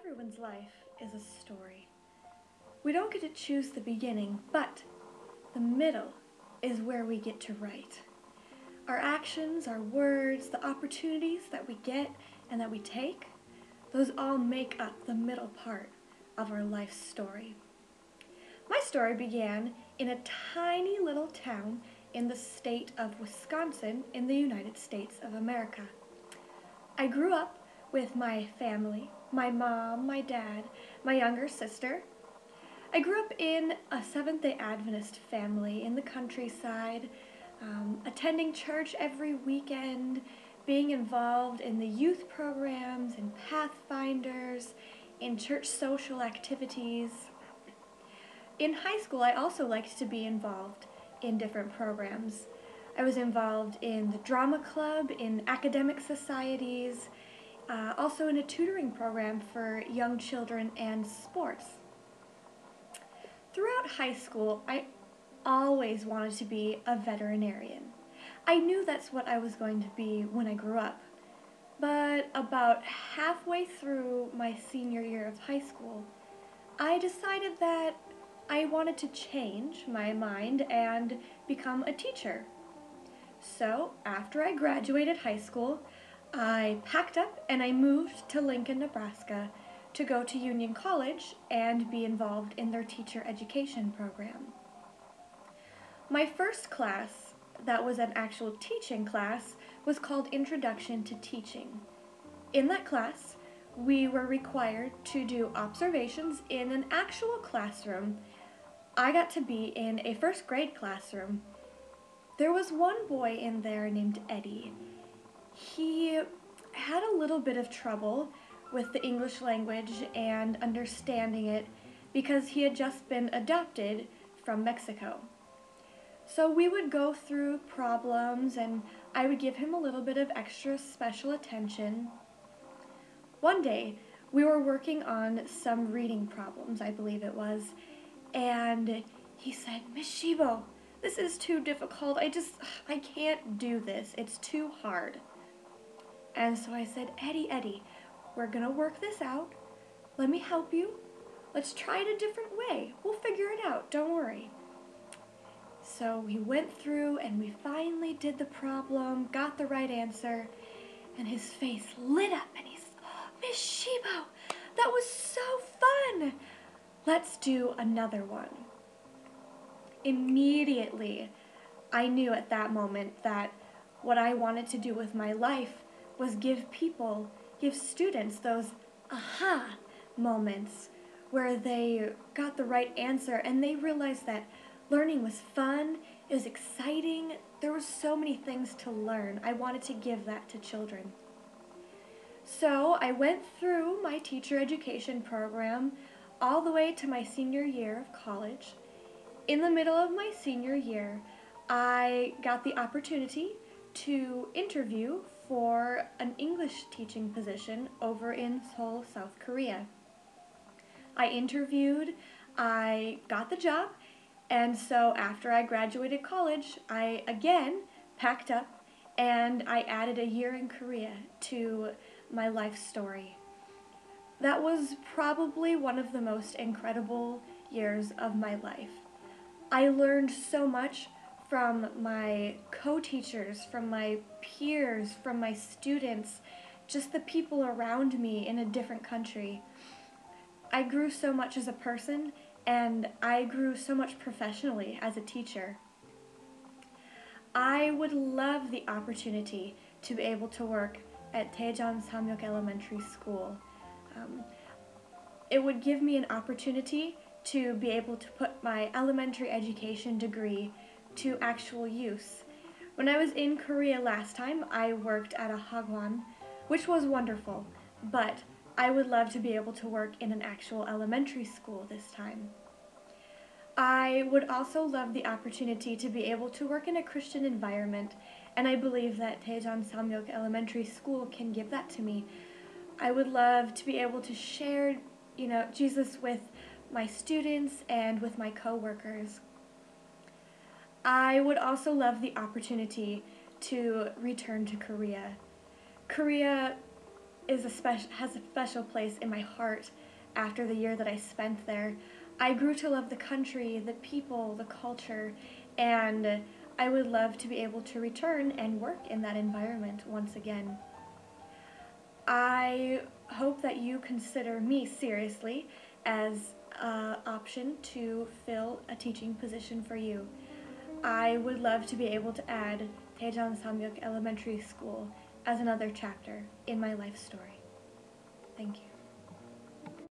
Everyone's life is a story. We don't get to choose the beginning, but the middle is where we get to write. Our actions, our words, the opportunities that we get and that we take, those all make up the middle part of our life story. My story began in a tiny little town in the state of Wisconsin in the United States of America. I grew up with my family, my mom, my dad, my younger sister. I grew up in a Seventh-day Adventist family in the countryside, attending church every weekend, being involved in the youth programs and Pathfinders, in church social activities. In high school, I also liked to be involved in different programs. I was involved in the drama club, in academic societies, also in a tutoring program for young children and sports. Throughout high school, I always wanted to be a veterinarian. I knew that's what I was going to be when I grew up. But about halfway through my senior year of high school, I decided that I wanted to change my mind and become a teacher. So, after I graduated high school, I packed up and I moved to Lincoln, Nebraska to go to Union College and be involved in their teacher education program. My first class, that was an actual teaching class, was called Introduction to Teaching. In that class, we were required to do observations in an actual classroom. I got to be in a first grade classroom. There was one boy in there named Eddie. He had a little bit of trouble with the English language and understanding it because he had just been adopted from Mexico. So we would go through problems and I would give him a little bit of extra special attention. One day, we were working on some reading problems, I believe it was, and he said, "Miss Schebo, this is too difficult. I can't do this. It's too hard." And so I said, Eddie, we're going to work this out. Let me help you. Let's try it a different way. We'll figure it out. Don't worry. So we went through and we finally did the problem, got the right answer, and his face lit up and he said, "Miss Schebo, that was so fun. Let's do another one." Immediately, I knew at that moment that what I wanted to do with my life was give students those aha moments where they got the right answer and they realized that learning was fun, it was exciting, there were so many things to learn. I wanted to give that to children. So I went through my teacher education program all the way to my senior year of college. In the middle of my senior year, I got the opportunity to interview for an English teaching position over in Seoul, South Korea. I interviewed, I got the job, and so after I graduated college, I again packed up and I added a year in Korea to my life story. That was probably one of the most incredible years of my life. I learned so much from my co-teachers, from my peers, from my students, just the people around me in a different country. I grew so much as a person, and I grew so much professionally as a teacher. I would love the opportunity to be able to work at Daejon Sahmyook Elementary School. It would give me an opportunity to be able to put my elementary education degree to actual use. When I was in Korea last time, I worked at a hagwon, which was wonderful, but I would love to be able to work in an actual elementary school this time. I would also love the opportunity to be able to work in a Christian environment, and I believe that Daejon Sahmyook Elementary School can give that to me. I would love to be able to share, Jesus with my students and with my co-workers. I would also love the opportunity to return to Korea. Korea has a special place in my heart after the year that I spent there. I grew to love the country, the people, the culture, and I would love to be able to return and work in that environment once again. I hope that you consider me seriously as an option to fill a teaching position for you. I would love to be able to add Daejon Sahmyook Elementary School as another chapter in my life story. Thank you.